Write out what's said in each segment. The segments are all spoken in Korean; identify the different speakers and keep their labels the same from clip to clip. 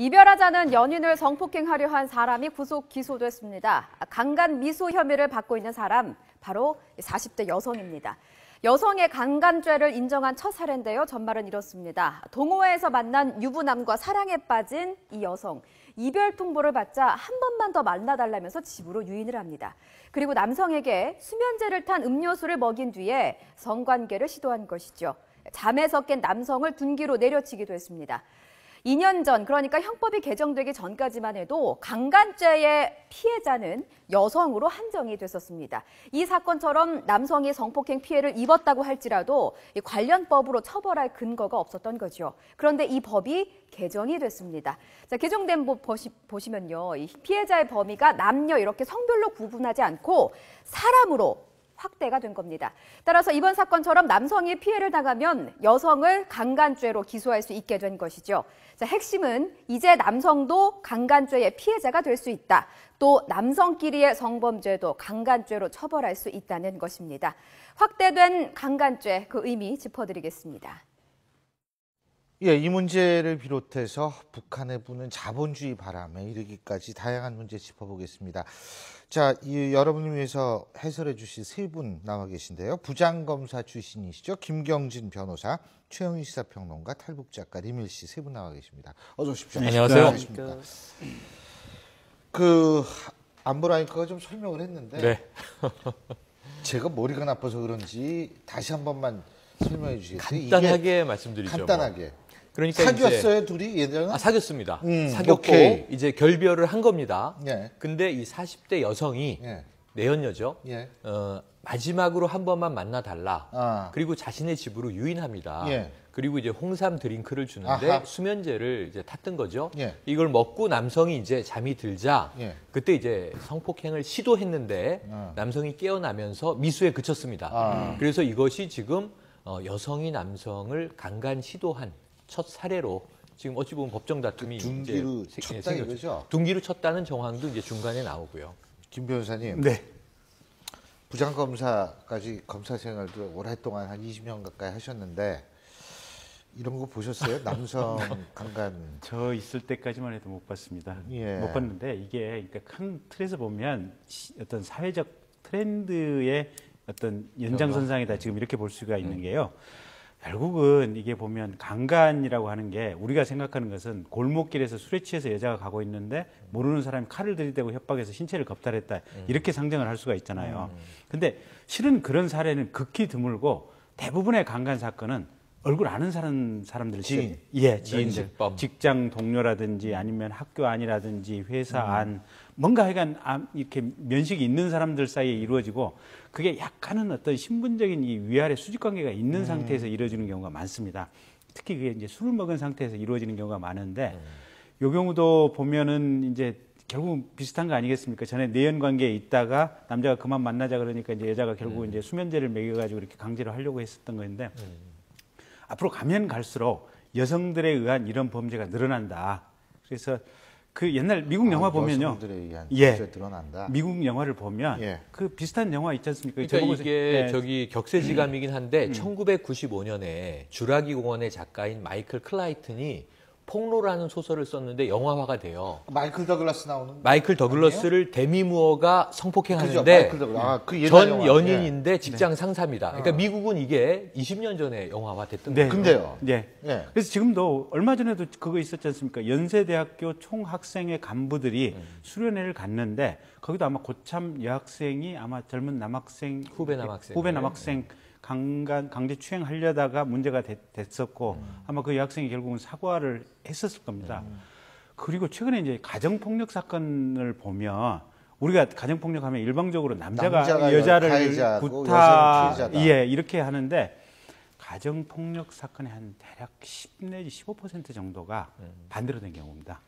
Speaker 1: 이별하자는 연인을 성폭행하려 한 사람이 구속 기소됐습니다. 강간 미수 혐의를 받고 있는 사람, 바로 40대 여성입니다. 여성의 강간죄를 인정한 첫 사례인데요. 전말은 이렇습니다. 동호회에서 만난 유부남과 사랑에 빠진 이 여성. 이별 통보를 받자 한 번만 더 만나달라면서 집으로 유인을 합니다. 그리고 남성에게 수면제를 탄 음료수를 먹인 뒤에 성관계를 시도한 것이죠. 잠에서 깬 남성을 둔기로 내려치기도 했습니다. 2년 전, 그러니까 형법이 개정되기 전까지만 해도 강간죄의 피해자는 여성으로 한정이 됐었습니다. 이 사건처럼 남성이 성폭행 피해를 입었다고 할지라도 관련 법으로 처벌할 근거가 없었던 거죠. 그런데 이 법이 개정이 됐습니다. 자, 개정된 법 보시면요. 이 피해자의 범위가 남녀 이렇게 성별로 구분하지 않고 사람으로 확대가 된 겁니다. 따라서 이번 사건처럼 남성이 피해를 당하면 여성을 강간죄로 기소할 수 있게 된 것이죠. 자, 핵심은 이제 남성도 강간죄의 피해자가 될 수 있다. 또 남성끼리의 성범죄도 강간죄로 처벌할 수 있다는 것입니다. 확대된 강간죄, 그 의미 짚어드리겠습니다.
Speaker 2: 예, 이 문제를 비롯해서 북한에 부는 자본주의 바람에 이르기까지 다양한 문제 짚어보겠습니다. 자, 여러분을 위해서 해설해 주실 세 분 나와 계신데요. 부장검사 출신이시죠. 김경진 변호사, 최영희 시사평론가, 탈북작가 리밀 씨 세 분 나와 계십니다. 어서 오십시오.
Speaker 3: 안녕하세요.
Speaker 2: 안녕하십니까. 안보라니까가 좀 설명을 했는데
Speaker 3: 네.
Speaker 2: 제가 머리가 나빠서 그런지 다시 한 번만 설명해 주시겠어요?
Speaker 3: 간단하게 말씀드리죠.
Speaker 2: 간단하게.
Speaker 3: 그러니까
Speaker 2: 사귀었어요,
Speaker 3: 이제,
Speaker 2: 둘이 예전에?
Speaker 3: 사귀었습니다. 사귀었고
Speaker 2: 오케이.
Speaker 3: 이제 결별을 한 겁니다.
Speaker 2: 예.
Speaker 3: 근데 이 40대 여성이
Speaker 2: 예.
Speaker 3: 내연녀죠.
Speaker 2: 예.
Speaker 3: 마지막으로 한 번만 만나달라.
Speaker 2: 아.
Speaker 3: 그리고 자신의 집으로 유인합니다.
Speaker 2: 예.
Speaker 3: 그리고 이제 홍삼 드링크를 주는데
Speaker 2: 아하.
Speaker 3: 수면제를 이제 탔던 거죠.
Speaker 2: 예.
Speaker 3: 이걸 먹고 남성이 이제 잠이 들자
Speaker 2: 예.
Speaker 3: 그때 이제 성폭행을 시도했는데 남성이 깨어나면서 미수에 그쳤습니다. 그래서 이것이 지금 여성이 남성을 강간 시도한 첫 사례로 지금 어찌 보면 법정 다툼이
Speaker 2: 둔기로
Speaker 3: 이제
Speaker 2: 쳤다 이거죠?
Speaker 3: 둔기로 쳤다는 정황도 이제 중간에 나오고요.
Speaker 2: 김 변호사님.
Speaker 3: 네.
Speaker 2: 부장검사까지 검사 생활도 오랫동안 한 20년 가까이 하셨는데 이런 거 보셨어요? 남성 강간.
Speaker 4: 저 있을 때까지만 해도 못 봤습니다.
Speaker 2: 예.
Speaker 4: 못 봤는데 이게 그러니까 큰 틀에서 보면 어떤 사회적 트렌드의 어떤 연장선상이다 지금 이렇게 볼 수가 있는 게요. 결국은 이게 보면 강간이라고 하는 게 우리가 생각하는 것은 골목길에서 술에 취해서 여자가 가고 있는데 모르는 사람이 칼을 들이대고 협박해서 신체를 겁탈했다 이렇게 상정을 할 수가 있잖아요. 근데 실은 그런 사례는 극히 드물고 대부분의 강간 사건은 얼굴 아는 사람들
Speaker 2: 지인,
Speaker 4: 예, 지인들,
Speaker 3: 면식범.
Speaker 4: 직장 동료라든지 아니면 학교 안이라든지 회사 안 뭔가 하여간 이렇게 면식이 있는 사람들 사이에 이루어지고 그게 약간은 어떤 신분적인 이 위아래 수직 관계가 있는 상태에서 이루어지는 경우가 많습니다. 특히 그게 이제 술을 먹은 상태에서 이루어지는 경우가 많은데 요 경우도 보면은 이제 결국 비슷한 거 아니겠습니까? 전에 내연 관계에 있다가 남자가 그만 만나자 그러니까 이제 여자가 결국 이제 수면제를 먹여가지고 이렇게 강제로 하려고 했었던 건데 앞으로 가면 갈수록 여성들에 의한 이런 범죄가 늘어난다. 그래서 그 옛날 미국 영화 보면요.
Speaker 2: 여성들에 의한
Speaker 4: 예.
Speaker 2: 범죄가 드러난다.
Speaker 4: 미국 영화를 보면
Speaker 2: 예.
Speaker 4: 그 비슷한 영화 있지 않습니까?
Speaker 3: 그러니까 이게
Speaker 4: 예.
Speaker 3: 저기 격세지감이긴 한데 1995년에 주라기 공원의 작가인 마이클 클라이튼이 폭로라는 소설을 썼는데 영화화가 돼요.
Speaker 2: 마이클 더글라스 나오는
Speaker 3: 마이클 더글러스를 데미 무어가
Speaker 2: 그죠?
Speaker 3: 성폭행하는데
Speaker 2: 마이클 더글라스. 그 옛날
Speaker 3: 전
Speaker 2: 영화.
Speaker 3: 연인인데 직장 상사입니다. 그러니까 미국은 이게 20년 전에 영화화 됐던
Speaker 4: 네.
Speaker 3: 거예요.
Speaker 2: 근데요.
Speaker 4: 예.
Speaker 2: 예.
Speaker 4: 그래서 지금도 얼마 전에도 그거 있었지 않습니까? 연세대학교 총학생회 간부들이 수련회를 갔는데 거기도 아마 고참 여학생이 아마 젊은 남학생
Speaker 3: 후배 남학생.
Speaker 4: 후배 남학생 강제 추행하려다가 문제가 됐었고 아마 그 여학생이 결국은 사과를 했었을 겁니다. 그리고 최근에 이제 가정폭력 사건을 보면 우리가 가정폭력하면 일방적으로 남자가 여자를
Speaker 2: 가해자고
Speaker 4: 구타
Speaker 2: 여성은 피해자다.
Speaker 4: 예 이렇게 하는데 가정폭력 사건의 한 대략 10 내지 15% 정도가 반대로 된 경우입니다.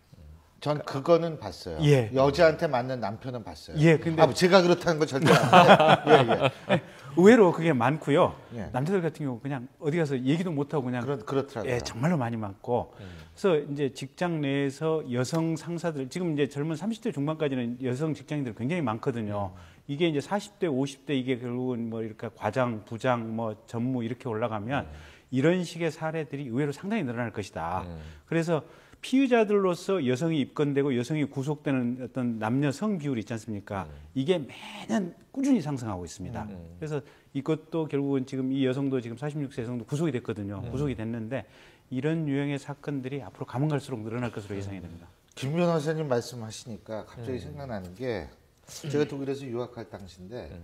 Speaker 2: 전 그거는 봤어요.
Speaker 4: 예.
Speaker 2: 여자한테 맞는 남편은 봤어요.
Speaker 4: 예, 근데
Speaker 2: 제가 그렇다는 거 절대 아닌데. 예, 예.
Speaker 4: 의외로 그게 많고요.
Speaker 2: 예.
Speaker 4: 남자들 같은 경우 그냥 어디 가서 얘기도 못 하고 그냥
Speaker 2: 그렇더라고요.
Speaker 4: 예, 정말로 많이 많고. 그래서 이제 직장 내에서 여성 상사들 지금 이제 젊은 30대 중반까지는 여성 직장인들 굉장히 많거든요. 이게 이제 40대, 50대 이게 결국은 뭐 이렇게 과장, 부장, 뭐 전무 이렇게 올라가면 이런 식의 사례들이 의외로 상당히 늘어날 것이다. 그래서 피의자들로서 여성이 입건되고 여성이 구속되는 어떤 남녀 성 비율이 있지 않습니까? 이게 매년 꾸준히 상승하고 있습니다. 그래서 이것도 결국은 지금 이 여성도 지금 46세 여성도 구속이 됐거든요. 구속이 됐는데 이런 유형의 사건들이 앞으로 가면 갈수록 늘어날 것으로 예상이 됩니다.
Speaker 2: 김 변호사님 말씀하시니까 갑자기 생각나는 게 제가 독일에서 유학할 당시인데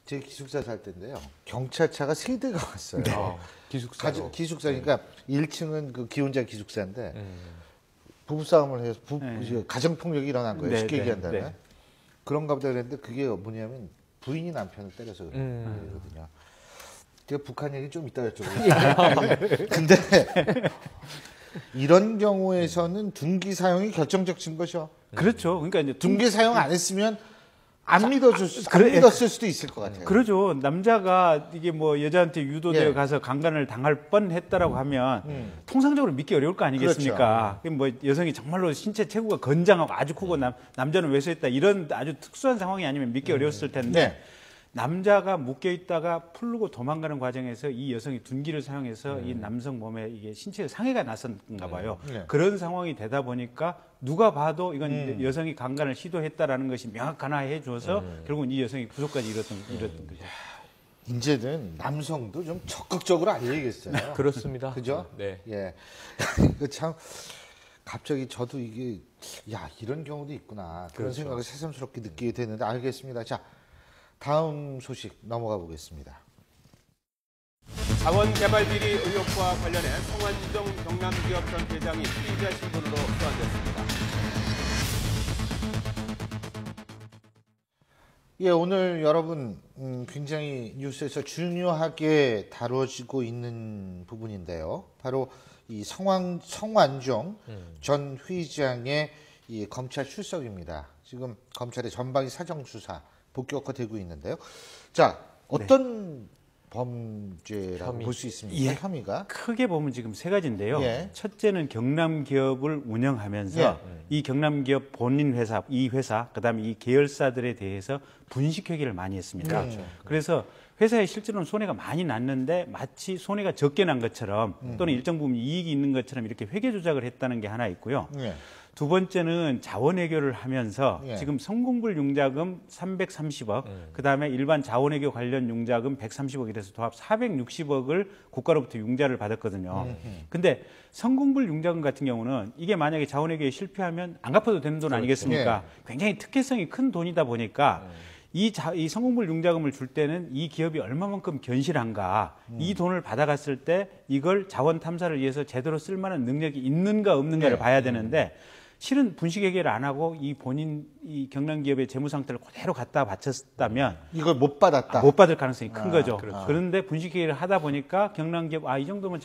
Speaker 2: 제 기숙사 살 때인데요. 경찰차가 3대가 왔어요.
Speaker 3: 기숙사로.
Speaker 2: 기숙사니까 1층은 그 기혼자 기숙사인데 부부싸움을 해서 가정폭력이 일어난 거예요.
Speaker 4: 네,
Speaker 2: 쉽게
Speaker 4: 네,
Speaker 2: 얘기한다면.
Speaker 4: 네.
Speaker 2: 그런가 보다 그랬는데 그게 뭐냐면 부인이 남편을 때려서 그런 거거든요. 제가 북한 얘기 좀 이따 여쭤보겠습니다. 근데 이런 경우에서는 둔기 사용이 결정적 증거죠.
Speaker 4: 그렇죠. 그러니까 이제
Speaker 2: 둔기 사용 안 했으면 안 믿었을 수도 있을 것 같아요.
Speaker 4: 그러죠. 남자가 이게 뭐 여자한테 유도되어
Speaker 2: 예.
Speaker 4: 가서 강간을 당할 뻔했다라고 하면 통상적으로 믿기 어려울 거 아니겠습니까?
Speaker 2: 그렇죠.
Speaker 4: 뭐 여성이 정말로 신체 체구가 건장하고 아주 크고 남자는 왜소했다 이런 아주 특수한 상황이 아니면 믿기 어려웠을 텐데
Speaker 2: 네.
Speaker 4: 남자가 묶여 있다가 풀고 도망가는 과정에서 이 여성이 둔기를 사용해서 이 남성 몸에 이게 신체 상해가 났었나 봐요.
Speaker 2: 네.
Speaker 4: 그런 상황이 되다 보니까 누가 봐도 이건 여성이 강간을 시도했다라는 것이 명확하나해 줘서 결국은 이 여성이 구속까지 이뤘던 거죠.
Speaker 2: 이제는 남성도 좀 적극적으로 알려야겠어요.
Speaker 3: 그렇습니다.
Speaker 2: 그죠?
Speaker 3: 네.
Speaker 2: 예. 그 참 갑자기 저도 이게 야 이런 경우도 있구나 그런
Speaker 3: 그렇죠.
Speaker 2: 생각을 새삼스럽게 느끼게 되는데 알겠습니다. 자 다음 소식 넘어가 보겠습니다.
Speaker 5: 자원개발 비리 의혹과 관련해 성완종 경남기업 전 회장이 피의자 신분으로 소환됐습니다.
Speaker 2: 예, 오늘 여러분 굉장히 뉴스에서 중요하게 다뤄지고 있는 부분인데요. 바로 이 성완종 전 회장의 이 검찰 출석입니다. 지금 검찰의 전방위 사정 수사 본격화되고 있는데요. 자, 어떤 범죄라고 볼 수 있습니까?
Speaker 4: 예.
Speaker 2: 혐의가?
Speaker 4: 크게 보면 지금 3가지인데요.
Speaker 2: 예.
Speaker 4: 첫째는 경남기업을 운영하면서
Speaker 2: 예.
Speaker 4: 이 경남기업 본인 회사, 이 회사, 그다음에 이 계열사들에 대해서 분식회계를 많이 했습니다. 그래서 회사에 실제로는 손해가 많이 났는데 마치 손해가 적게 난 것처럼 또는 일정 부분 이익이 있는 것처럼 이렇게 회계 조작을 했다는 게 하나 있고요.
Speaker 2: 예.
Speaker 4: 두 번째는 자원외교를 하면서
Speaker 2: 예.
Speaker 4: 지금 성공불 융자금 330억, 그다음에 일반 자원외교 관련 융자금 130억 이래서 도합 460억을 국가로부터 융자를 받았거든요. 근데 성공불 융자금 같은 경우는 이게 만약에 자원외교에 실패하면 안 갚아도 되는 돈 아니겠습니까? 굉장히 특혜성이 큰 돈이다 보니까 이 성공불 융자금을 줄 때는 이 기업이 얼마만큼 견실한가, 이 돈을 받아갔을 때 이걸 자원 탐사를 위해서 제대로 쓸 만한 능력이 있는가 없는가를 봐야 되는데 실은 분식회계를 안 하고 이 본인 이 경남기업의 재무 상태를 그대로 갖다 바쳤다면
Speaker 2: 이걸 못 받았다.
Speaker 4: 못 받을 가능성이 큰 거죠.
Speaker 3: 그렇죠.
Speaker 4: 그런데 분식회계를 하다 보니까 경남기업 이 정도면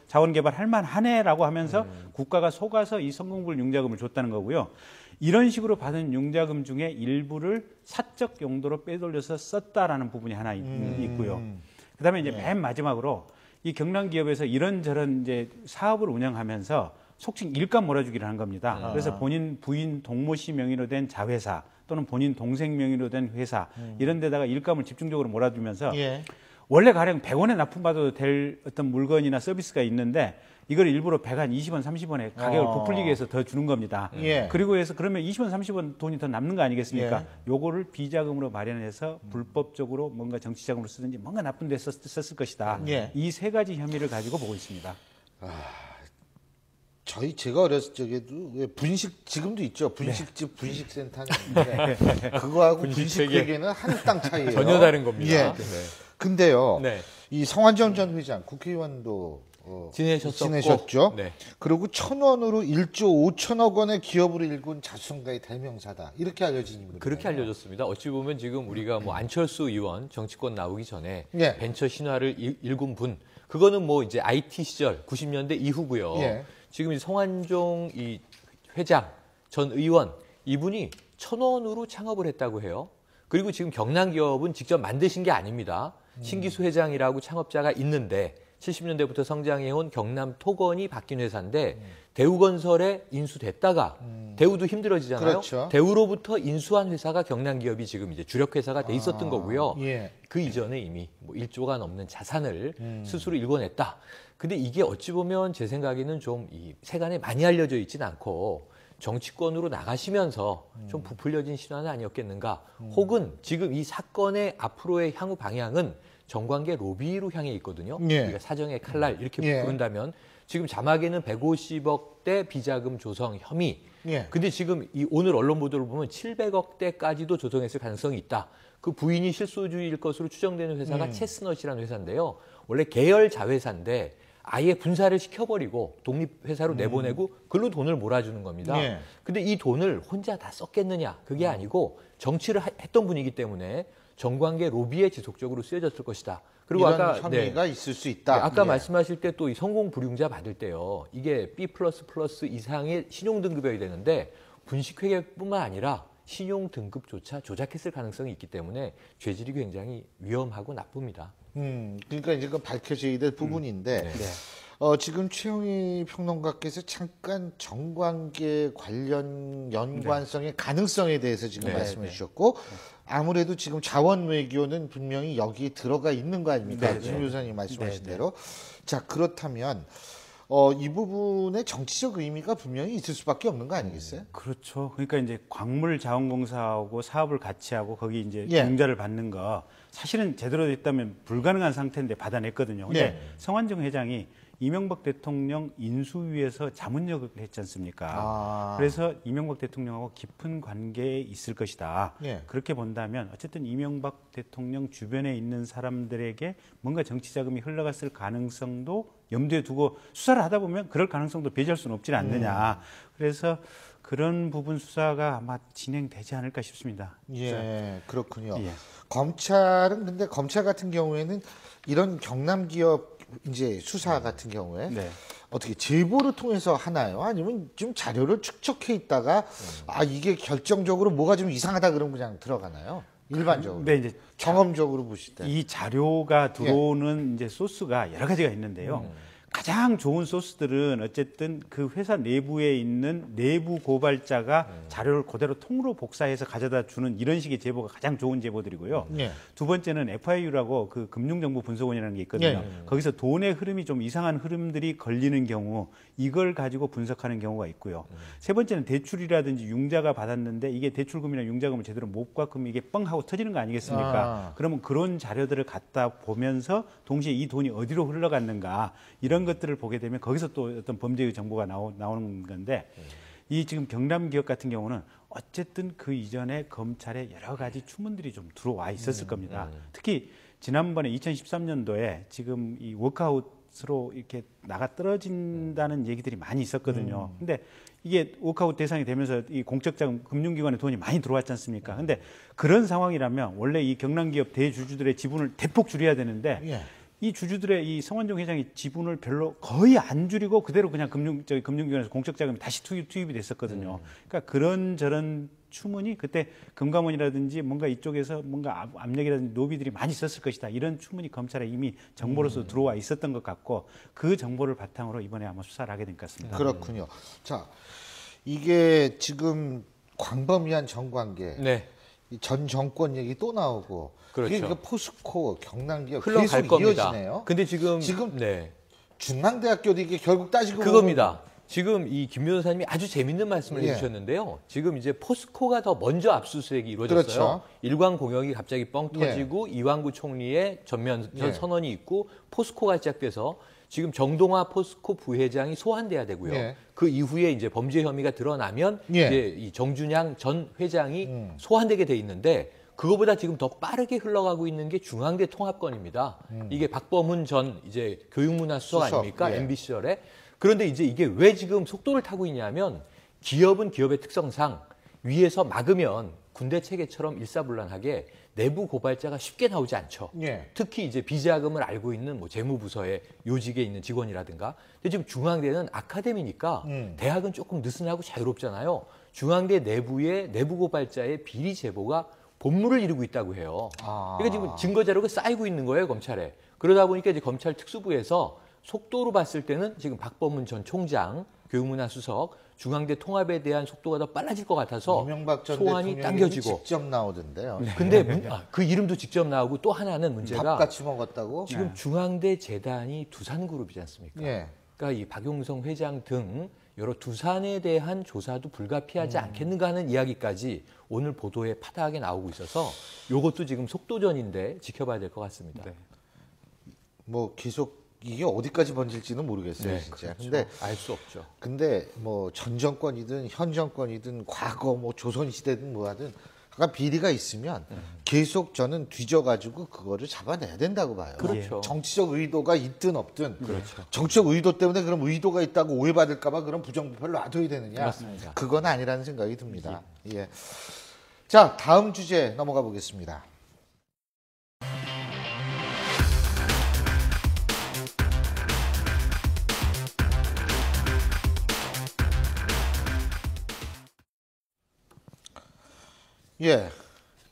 Speaker 4: 자원개발 할 만하네라고 하면서 국가가 속아서 이 성공불 융자금을 줬다는 거고요. 이런 식으로 받은 융자금 중에 일부를 사적 용도로 빼돌려서 썼다라는 부분이 하나 있고요. 그다음에 이제 맨 마지막으로 이 경남기업에서 이런저런 이제 사업을 운영하면서 속칭 일감 몰아주기를 한 겁니다. 그래서 본인 부인 동모 씨 명의로 된 자회사 또는 본인 동생 명의로 된 회사 이런 데다가 일감을 집중적으로 몰아주면서
Speaker 2: 예.
Speaker 4: 원래 가령 100원에 납품받아도 될 어떤 물건이나 서비스가 있는데 이걸 일부러 100한 20원, 30원에 가격을 부풀리기 위해서 더 주는 겁니다.
Speaker 2: 예.
Speaker 4: 그리고 해서 그러면 20원, 30원 돈이 더 남는 거 아니겠습니까?
Speaker 2: 예.
Speaker 4: 요거를 비자금으로 마련해서 불법적으로 뭔가 정치자금으로 쓰든지 뭔가 나쁜 데 썼을 것이다.
Speaker 2: 예.
Speaker 4: 이 3가지 혐의를 가지고 보고 있습니다.
Speaker 2: 제가 어렸을 적에도 왜 지금도 있죠. 분식집, 분식센터는 있는데 그거하고 분식회계는 한 땅 차이예요.
Speaker 3: 전혀 다른 겁니다.
Speaker 2: 예.
Speaker 3: 네.
Speaker 2: 근데요,
Speaker 3: 네.
Speaker 2: 이 성완종 전 회장 국회의원도 지내셨죠.
Speaker 3: 네.
Speaker 2: 그리고 1,000원으로 1조 5천억 원의 기업으로 일군 자수성가의 대명사다. 이렇게 알려진 인물이에요.
Speaker 3: 그렇게 알려졌습니다. 어찌 보면 지금 우리가 뭐 안철수 의원 정치권 나오기 전에
Speaker 2: 예.
Speaker 3: 벤처 신화를 일군 분, 그거는 뭐 이제 IT 시절 90년대 이후고요.
Speaker 2: 예.
Speaker 3: 지금 이 성완종 이 회장 전 의원 이분이 1,000원으로 창업을 했다고 해요. 그리고 지금 경남기업은 직접 만드신 게 아닙니다. 신기수 회장이라고 창업자가 있는데 70년대부터 성장해온 경남토건이 바뀐 회사인데 대우건설에 인수됐다가 대우도 힘들어지잖아요.
Speaker 2: 그렇죠.
Speaker 3: 대우로부터 인수한 회사가 경남기업이 지금 이제 주력 회사가 돼 있었던 거고요.
Speaker 2: 예.
Speaker 3: 그 이전에 이미 뭐 1조가 넘는 자산을 스스로 일궈냈다. 근데 이게 어찌 보면 제 생각에는 좀 이 세간에 많이 알려져 있지는 않고 정치권으로 나가시면서 좀 부풀려진 신화는 아니었겠는가. 혹은 지금 이 사건의 앞으로의 향후 방향은 정관계 로비로 향해 있거든요.
Speaker 2: 예.
Speaker 3: 우리가 사정의 칼날 이렇게
Speaker 2: 예.
Speaker 3: 부른다면 지금 자막에는 150억대 비자금 조성 혐의.
Speaker 2: 예.
Speaker 3: 근데 지금 이 오늘 언론 보도를 보면 700억대까지도 조성했을 가능성이 있다. 그 부인이 실소주의일 것으로 추정되는 회사가 체스넛이라는 회사인데요. 원래 계열 자회사인데 아예 분사를 시켜버리고 독립회사로 내보내고 그걸로 돈을 몰아주는 겁니다.
Speaker 2: 예.
Speaker 3: 근데 이 돈을 혼자 다 썼겠느냐? 그게 아니고 정치를 했던 분이기 때문에 정관계 로비에 지속적으로 쓰여졌을 것이다. 그리고
Speaker 2: 이런
Speaker 3: 아까
Speaker 2: 혐의가 있을 수 있다.
Speaker 3: 네, 아까
Speaker 2: 예.
Speaker 3: 말씀하실 때 또 이 성공 불융자 받을 때요. 이게 B++ 이상의 신용 등급이어야 되는데 분식회계뿐만 아니라 신용 등급조차 조작했을 가능성이 있기 때문에 죄질이 굉장히 위험하고 나쁩니다.
Speaker 2: 그러니까 이제 그 밝혀져야 될 부분인데
Speaker 3: 네.
Speaker 2: 지금 최영희 평론가께서 잠깐 정관계 관련 연관성의 가능성에 대해서 지금
Speaker 3: 네,
Speaker 2: 말씀해 주셨고 아무래도 지금 자원 외교는 분명히 여기에 들어가 있는 거 아닙니까? 진 교사님 말씀하신 대로. 자, 그렇다면 이 부분에 정치적 의미가 분명히 있을 수밖에 없는 거 아니겠어요?
Speaker 4: 그렇죠. 그러니까 이제 광물 자원공사하고 사업을 같이 하고 거기 이제
Speaker 2: 예.
Speaker 4: 융자를 받는 거 사실은 제대로 됐다면 불가능한 상태인데 받아냈거든요. 근데
Speaker 2: 예.
Speaker 4: 성완종 회장이 이명박 대통령 인수위에서 자문역을 했지 않습니까?
Speaker 2: 아.
Speaker 4: 그래서 이명박 대통령하고 깊은 관계에 있을 것이다.
Speaker 2: 예.
Speaker 4: 그렇게 본다면 어쨌든 이명박 대통령 주변에 있는 사람들에게 뭔가 정치 자금이 흘러갔을 가능성도 염두에 두고 수사를 하다 보면 그럴 가능성도 배제할 수는 없지 않느냐. 그래서 그런 부분 수사가 아마 진행되지 않을까 싶습니다.
Speaker 2: 예, 그렇군요.
Speaker 4: 예.
Speaker 2: 검찰은 근데 검찰 같은 경우에는 이런 경남 기업 이제 수사 같은 경우에
Speaker 4: 네.
Speaker 2: 어떻게 제보를 통해서 하나요? 아니면 좀 자료를 축적해 있다가 아 이게 결정적으로 뭐가 좀 이상하다 그러면 그냥 들어가나요? 일반적으로.
Speaker 4: 네, 이제
Speaker 2: 경험적으로 보실 때.
Speaker 4: 이 자료가 들어오는 이제 소스가 여러 가지가 있는데요. 가장 좋은 소스들은 어쨌든 그 회사 내부에 있는 내부 고발자가 자료를 그대로 통으로 복사해서 가져다 주는 이런 식의 제보가 가장 좋은 제보들이고요.
Speaker 2: 예.
Speaker 4: 두 번째는 FIU라고 그 금융정보분석원이라는 게 있거든요.
Speaker 2: 예.
Speaker 4: 거기서 돈의 흐름이 좀 이상한 흐름들이 걸리는 경우 이걸 가지고 분석하는 경우가 있고요. 세 번째는 대출이라든지 융자가 받았는데 이게 대출금이나 융자금을 제대로 못 갚으면 이게 뻥 하고 터지는 거 아니겠습니까?
Speaker 2: 아.
Speaker 4: 그러면 그런 자료들을 갖다 보면서 동시에 이 돈이 어디로 흘러갔는가 이런 것들을 보게 되면 거기서 또 어떤 범죄의 정보가 나오는 건데 이 지금 경남 기업 같은 경우는 어쨌든 그 이전에 검찰에 여러 가지 추문들이 좀 들어와 있었을 겁니다. 특히 지난번에 2013년도에 지금 이 워크아웃으로 이렇게 나가 떨어진다는 얘기들이 많이 있었거든요. 근데 이게 워크아웃 대상이 되면서 이 공적자금 금융기관에 돈이 많이 들어왔지 않습니까? 근데 그런 상황이라면 원래 이 경남기업 대주주들의 지분을 대폭 줄여야 되는데
Speaker 2: 예.
Speaker 4: 이 주주들의 이 성완종 회장이 지분을 별로 거의 안 줄이고 그대로 그냥 금융기관에서 공적자금이 다시 투입이 됐었거든요. 그러니까 그런 저런 추문이 그때 금감원이라든지 뭔가 이쪽에서 뭔가 압력이라든지 노비들이 많이 있었을 것이다. 이런 추문이 검찰에 이미 정보로서 들어와 있었던 것 같고 그 정보를 바탕으로 이번에 아마 수사를 하게 된 것 같습니다.
Speaker 2: 그렇군요. 자, 이게 지금 광범위한 정관계,
Speaker 3: 네.
Speaker 2: 이전 정권 얘기 또 나오고,
Speaker 3: 그렇죠.
Speaker 2: 이게 포스코, 경남기업
Speaker 3: 흘러갈
Speaker 2: 계속
Speaker 3: 겁니다.
Speaker 2: 이어지네요.
Speaker 3: 근데 지금
Speaker 2: 네. 중앙대학교도 이게 결국 따지고
Speaker 3: 그겁니다. 지금 이 김 변호사님이 아주 재밌는 말씀을
Speaker 2: 예.
Speaker 3: 해주셨는데요. 지금 이제 포스코가 더 먼저 압수수색이 이루어졌어요.
Speaker 2: 그렇죠.
Speaker 3: 일광공역이 갑자기 뻥
Speaker 2: 예.
Speaker 3: 터지고 이완구 총리의 전면
Speaker 2: 예.
Speaker 3: 선언이 있고 포스코가 시작돼서 지금 정동화 포스코 부회장이 소환돼야 되고요.
Speaker 2: 예.
Speaker 3: 그 이후에 이제 범죄 혐의가 드러나면
Speaker 2: 예.
Speaker 3: 이제 이 정준양 전 회장이 소환되게 돼 있는데 그거보다 지금 더 빠르게 흘러가고 있는 게 중앙대 통합건입니다. 이게 박범훈 전 이제 교육문화수석
Speaker 2: 수석,
Speaker 3: 아닙니까?
Speaker 2: 예.
Speaker 3: MB 시절에. 그런데 이제 이게 왜 지금 속도를 타고 있냐면 기업은 기업의 특성상 위에서 막으면 군대 체계처럼 일사불란하게 내부 고발자가 쉽게 나오지 않죠.
Speaker 2: 예.
Speaker 3: 특히 이제 비자금을 알고 있는 뭐 재무부서의 요직에 있는 직원이라든가. 근데 지금 중앙대는 아카데미니까 대학은 조금 느슨하고 자유롭잖아요. 중앙대 내부의 내부 고발자의 비리 제보가 본물을 이루고 있다고 해요. 그러니까 지금 증거 자료가 쌓이고 있는 거예요, 검찰에. 그러다 보니까 이제 검찰 특수부에서 속도로 봤을 때는 지금 박범훈 전 총장 교육문화수석 중앙대 통합에 대한 속도가 더 빨라질 것 같아서
Speaker 2: 이명박 전
Speaker 3: 소환이
Speaker 2: 대통령이
Speaker 3: 당겨지고.
Speaker 2: 직접 나오던데요.
Speaker 3: 근데 그 이름도 직접 나오고 또 하나는 문제가
Speaker 2: 밥같이 먹었다고?
Speaker 3: 지금 중앙대 재단이 두산그룹이지 않습니까?
Speaker 2: 예.
Speaker 3: 그러니까 이 박용성 회장 등 여러 두산에 대한 조사도 불가피하지 않겠는가 하는 이야기까지 오늘 보도에 파다하게 나오고 있어서 이것도 지금 속도전인데 지켜봐야 될 것 같습니다.
Speaker 4: 네.
Speaker 2: 뭐 계속 이게 어디까지 번질지는 모르겠어요, 진짜.
Speaker 3: 그렇죠.
Speaker 2: 근데
Speaker 3: 알 수 없죠.
Speaker 2: 근데 뭐 전 정권이든 현 정권이든 과거 뭐 조선 시대든 뭐하든 약간 비리가 있으면 계속 저는 뒤져가지고 그거를 잡아내야 된다고 봐요.
Speaker 3: 그렇죠.
Speaker 2: 정치적 의도가 있든 없든
Speaker 3: 그렇죠.
Speaker 2: 정치적 의도 때문에 그럼 의도가 있다고 오해받을까봐 그런 부정부패를 놔둬야 되느냐?
Speaker 3: 맞습니다.
Speaker 2: 그건 아니라는 생각이 듭니다. 예. 자, 다음 주제 넘어가 보겠습니다. 예,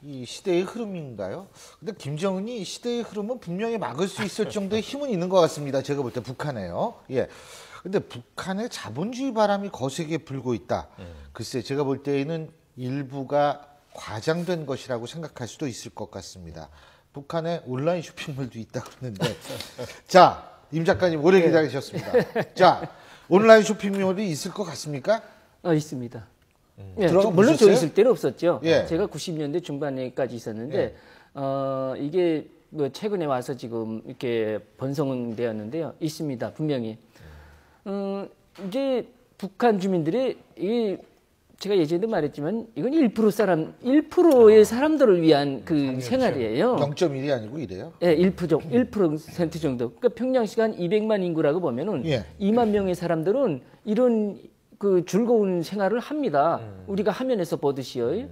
Speaker 2: 이 시대의 흐름인가요? 근데 김정은이 시대의 흐름은 분명히 막을 수 있을 정도의 힘은 있는 것 같습니다. 제가 볼 때 북한에요. 예. 근데 북한의 자본주의 바람이 거세게 불고 있다. 글쎄, 제가 볼 때에는 일부가 과장된 것이라고 생각할 수도 있을 것 같습니다. 북한에 온라인 쇼핑몰도 있다 그러는데, 자, 임 작가님 오래 기다리셨습니다. 자, 온라인 쇼핑몰이 있을 것 같습니까?
Speaker 6: 있습니다. 예,
Speaker 2: 들어가
Speaker 6: 물론 저
Speaker 2: 보셨어요?
Speaker 6: 있을 때는 없었죠.
Speaker 2: 예.
Speaker 6: 제가 90년대 중반에까지 있었는데
Speaker 2: 예.
Speaker 6: 이게 뭐 최근에 와서 지금 이렇게 번성되었는데요. 있습니다. 분명히. 이제 북한 주민들이 제가 예전에도 말했지만 이건 1%의 사람들을 위한 그 생활이에요.
Speaker 2: 0.1이 아니고 이래요?
Speaker 6: 예, 1% 정도. 그러니까 평양 시간 200만 인구라고 보면은
Speaker 2: 예.
Speaker 6: 2만 명의 사람들은 이런 그 즐거운 생활을 합니다. 우리가 화면에서 보듯이요.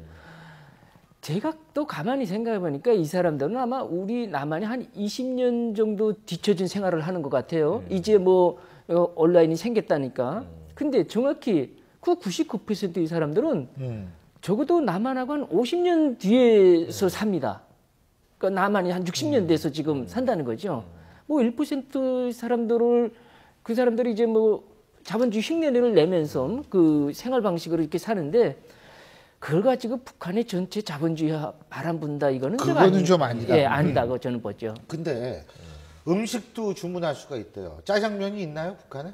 Speaker 6: 제가 또 가만히 생각해 보니까 이 사람들은 아마 우리 남한이 한 20년 정도 뒤처진 생활을 하는 것 같아요. 이제 뭐 온라인이 생겼다니까. 근데 정확히 그 99%의 사람들은 적어도 남한하고 한 50년 뒤에서 삽니다. 그러니까 남한이 한 60년 돼서 지금 산다는 거죠. 뭐 1% 사람들을 그 사람들이 이제 뭐 자본주의 흉내를 내면서 그 생활 방식으로 이렇게 사는데 그걸 가지고 북한의 전체 자본주의 바람 분다 이거는
Speaker 2: 그거는 좀 아니다.
Speaker 6: 예, 아니다고 저는 보죠.
Speaker 2: 근데 음식도 주문할 수가 있대요. 짜장면이 있나요, 북한에?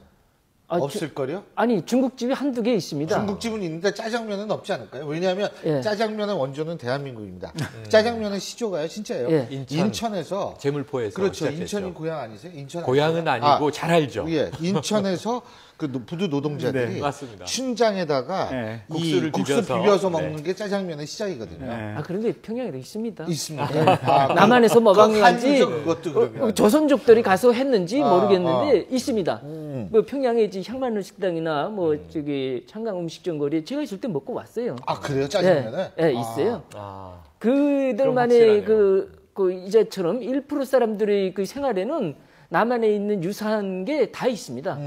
Speaker 2: 없을걸요?
Speaker 6: 아니 중국집이 한두 개 있습니다.
Speaker 2: 중국집은 있는데 짜장면은 없지 않을까요? 왜냐하면
Speaker 6: 예.
Speaker 2: 짜장면의 원조는 대한민국입니다. 짜장면의 시조가요, 진짜예요.
Speaker 6: 예.
Speaker 2: 인천에서
Speaker 3: 재물포에서
Speaker 2: 그렇죠.
Speaker 3: 시작했죠.
Speaker 2: 인천이 고향 아니세요? 인천
Speaker 3: 고향은
Speaker 2: 아니세요?
Speaker 3: 아니고 잘 알죠.
Speaker 2: 예, 인천에서 그 부두 노동자들이
Speaker 4: 네,
Speaker 3: 맞습니다.
Speaker 2: 춘장에다가
Speaker 4: 네.
Speaker 2: 이
Speaker 3: 국수를
Speaker 2: 국수
Speaker 3: 비벼서.
Speaker 2: 비벼서 먹는 게 짜장면의 시작이거든요.
Speaker 4: 네.
Speaker 6: 그런데 평양에도 있습니다.
Speaker 2: 있습니다. 아,
Speaker 6: 남한에서 먹은 건지
Speaker 2: 한류죠, 그것도 그러면.
Speaker 6: 조선족들이 가서 했는지 모르겠는데 있습니다.
Speaker 2: 음.
Speaker 6: 뭐 평양에 이제 향만루 식당이나 뭐 저기 창강 음식점거리 제가 있을 때 먹고 왔어요.
Speaker 2: 아 그래요, 짜장면은?
Speaker 6: 예, 있어요.
Speaker 3: 아,
Speaker 6: 그들만의
Speaker 3: 그럼
Speaker 6: 그 이제처럼 1% 사람들의 그 생활에는 남한에 있는 유사한 게 다 있습니다.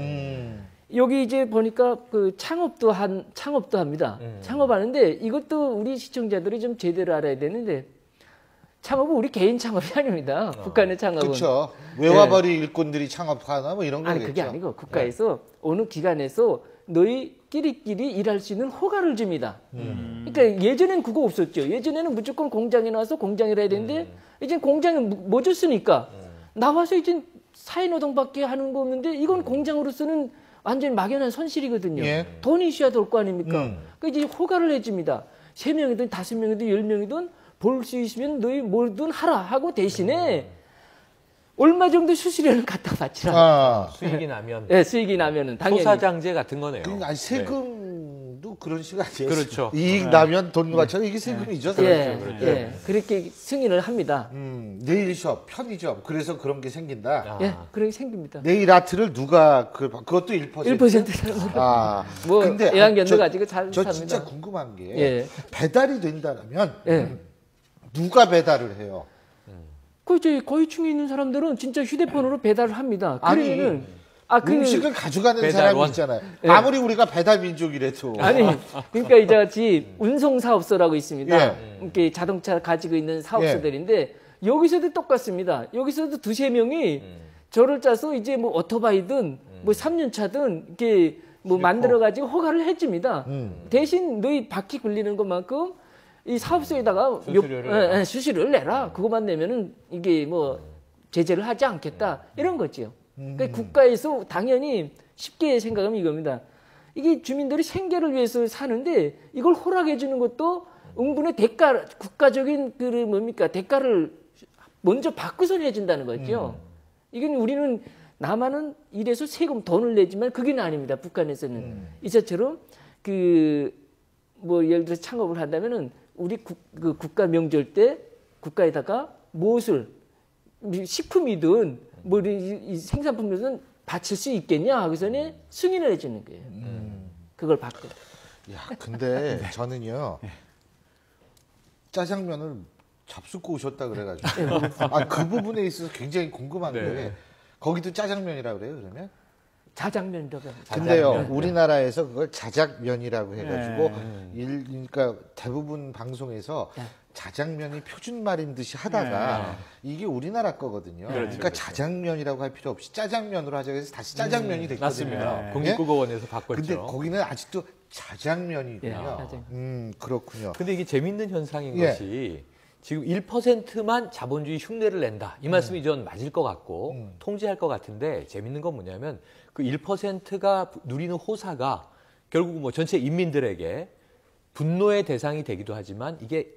Speaker 6: 여기 이제 보니까 그 창업도 합니다. 창업하는데 이것도 우리 시청자들이 좀 제대로 알아야 되는데 창업은 우리 개인 창업이 아닙니다. 북한의 창업은.
Speaker 2: 그렇죠. 외화벌이 일꾼들이 창업하나 뭐 이런 거겠죠.
Speaker 6: 아니 그게 아니고 국가에서 어느 기관에서 너희끼리끼리 일할 수 있는 허가를 줍니다. 그러니까 예전엔 그거 없었죠. 예전에는 무조건 공장에 나와서 공장을 해야 되는데 이제 공장에 뭐 줬으니까 나와서 이제 사회노동밖에 하는 거 없는데 이건 공장으로서는 완전히 막연한 손실이거든요.
Speaker 2: 예.
Speaker 6: 돈이 있어야 될 거 아닙니까? 그러니까 이제 허가를 해줍니다. 3명이든 5명이든 10명이든 볼 수 있으면 너희 뭐든 하라 하고 대신에 얼마 정도 수수료를 갖다 바치라.
Speaker 2: 아,
Speaker 3: 수익이 나면
Speaker 6: 예, 수익이 나면은 당연히.
Speaker 3: 소사장제 같은 거네요.
Speaker 2: 아니 세금도 그런 식 아니에요?
Speaker 3: 그렇죠.
Speaker 2: 이익 나면 돈 바쳐 이게 세금이죠.
Speaker 6: 예,
Speaker 2: 그렇죠.
Speaker 6: 예, 그렇게 승인을 합니다.
Speaker 2: 네일숍, 편의점 그래서 그런 게 생긴다.
Speaker 6: 예, 그렇게 생깁니다.
Speaker 2: 네일 아트를 누가 그것도 1%?
Speaker 6: 1% 사람들.
Speaker 2: 아,
Speaker 6: 뭐
Speaker 2: 근데
Speaker 6: 애완견도
Speaker 2: 저-
Speaker 6: 가지고 잘
Speaker 2: 저
Speaker 6: 삽니다.
Speaker 2: 진짜 궁금한 게
Speaker 6: 예.
Speaker 2: 배달이 된다면
Speaker 6: 예.
Speaker 2: 누가 배달을 해요?
Speaker 6: 그 이제 거위층에 있는 사람들은 진짜 휴대폰으로 배달을 합니다.
Speaker 2: 아니,
Speaker 6: 그러면은
Speaker 2: 음식을 가져가는 사람이
Speaker 3: 배달원.
Speaker 2: 있잖아요.
Speaker 6: 예.
Speaker 2: 아무리 우리가 배달 민족이래도
Speaker 6: 아니 그러니까 이제 같이 운송 사업소라고 있습니다.
Speaker 2: 예.
Speaker 6: 이렇게 자동차 가지고 있는 사업소들인데 여기서도 똑같습니다. 여기서도 2-3명이 저를 짜서 이제 뭐 오토바이든 뭐 3년 차든 이렇게 뭐 만들어가지고 허가를 해줍니다. 대신 너희 바퀴 굴리는 것만큼 이 사업소에다가 수수료를 내라. 그것만 내면은 이게 뭐 제재를 하지 않겠다. 이런 거죠. 그러니까 국가에서 당연히 쉽게 생각하면 이겁니다. 이게 주민들이 생계를 위해서 사는데 이걸 허락해 주는 것도 응분의 대가, 국가적인 그 뭡니까 대가를 먼저 받고서 내준다는 거죠. 이건 우리는 남한은 이래서 세금 돈을 내지만 그게 아닙니다. 북한에서는 이처럼 그 뭐 예를 들어 창업을 한다면은 우리 그 국가 명절 때 국가에다가 무엇을 식품이든 뭐 이 생산품이든 바칠 수 있겠냐 하고서는 승인을 해주는 거예요. 그걸 받고.
Speaker 2: 야, 근데 저는요 짜장면을 잡숫고 오셨다 그래가지고 그 부분에 있어서 굉장히 궁금한 게 거기도 짜장면이라 그래요 그러면?
Speaker 6: 자장면이라고 합니다.
Speaker 2: 근데요 우리나라에서 그걸 자작면이라고 해가지고 그러니까 대부분 방송에서 자장면이 표준말인 듯이 하다가 이게 우리나라 거거든요. 그러니까 자장면이라고 할 필요 없이 짜장면으로 하자고 해서 다시 짜장면이 됐거든요.
Speaker 3: 맞습니다. 국립국어원에서 바꿨죠.
Speaker 2: 근데 거기는 아직도 자장면이군요. 그렇군요.
Speaker 3: 근데 이게 재밌는 현상인 것이 지금 1%만 자본주의 흉내를 낸다. 이 말씀이 전 맞을 것 같고 통제할 것 같은데 재밌는 건 뭐냐면 그 1%가 누리는 호사가 결국 뭐 전체 인민들에게 분노의 대상이 되기도 하지만 이게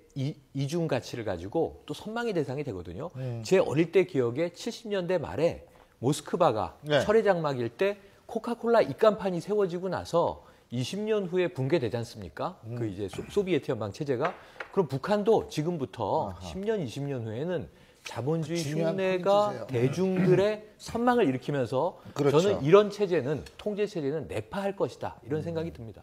Speaker 3: 이중 가치를 가지고 또 선망의 대상이 되거든요. 제 어릴 때 기억에 70년대 말에 모스크바가 철의 장막일 때 코카콜라 입간판이 세워지고 나서 20년 후에 붕괴되지 않습니까? 그 이제 소비에트 연방 체제가. 그럼 북한도 지금부터 10년, 20년 후에는 자본주의 흉내가 대중들의 선망을 일으키면서 저는 이런 체제는 통제 체제는 내파할 것이다. 이런 생각이 듭니다.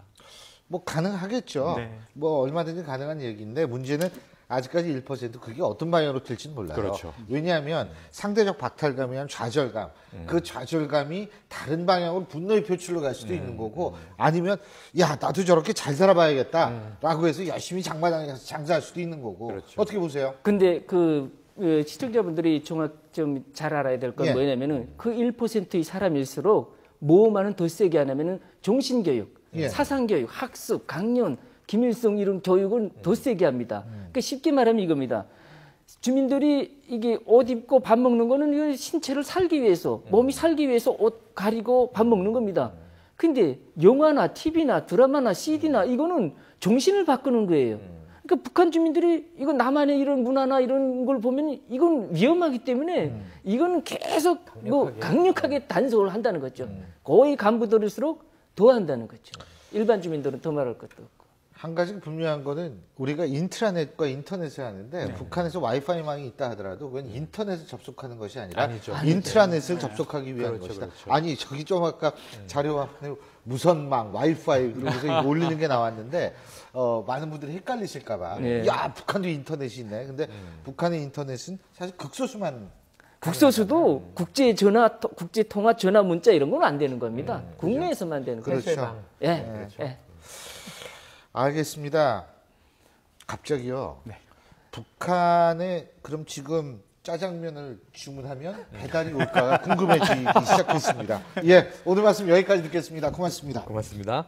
Speaker 2: 뭐 가능하겠죠. 뭐 얼마든지 가능한 얘기인데 문제는 아직까지 1% 그게 어떤 방향으로 튈지는 몰라요.
Speaker 3: 그렇죠.
Speaker 2: 왜냐하면 상대적 박탈감이란 좌절감, 그 좌절감이 다른 방향으로 분노의 표출로 갈 수도 있는 거고 아니면 야 나도 저렇게 잘 살아봐야겠다라고 해서 열심히 장마당에서 장사할 수도 있는 거고 어떻게 보세요?
Speaker 6: 근데 그 시청자분들이 좀 잘 알아야 될 건 뭐냐면은 그 1%의 사람일수록 모험하는 더 세게 하냐면은 종신교육, 사상교육, 학습, 강연, 김일성 이런 교육은 더 세게 합니다. 그러니까 쉽게 말하면 이겁니다. 주민들이 이게 옷 입고 밥 먹는 거는 이거 신체를 살기 위해서, 몸이 살기 위해서 옷 가리고 밥 먹는 겁니다. 근데 영화나 TV나 드라마나 CD나 이거는 정신을 바꾸는 거예요. 그러니까 북한 주민들이 이거 남한의 이런 문화나 이런 걸 보면 이건 위험하기 때문에 이거는 계속 강력하게 단속을 한다는 거죠. 거의 간부들일수록 더 한다는 거죠. 일반 주민들은 더 말할 것도 없고.
Speaker 2: 한 가지 분명한 거는 우리가 인트라넷과 인터넷을 하는데 북한에서 와이파이망이 있다 하더라도 그건 인터넷을 접속하는 것이 아니라 인트라넷을 접속하기 위한 것이다. 아니 저기 좀 아까 자료와 무선망, 와이파이 그러면서 올리는 게 나왔는데 많은 분들이 헷갈리실까 봐. 야 북한도 인터넷이 있네. 근데 북한의 인터넷은 사실 극소수만
Speaker 6: 국소수도 국제 전화, 국제 통화 전화 문자 이런 건 안 되는 겁니다. 국내에서만 되는 거죠.
Speaker 2: 그렇죠. 알겠습니다. 갑자기요. 북한에 그럼 지금 짜장면을 주문하면 배달이 올까 궁금해지기 시작했습니다. 오늘 말씀 여기까지 듣겠습니다. 고맙습니다.
Speaker 3: 고맙습니다.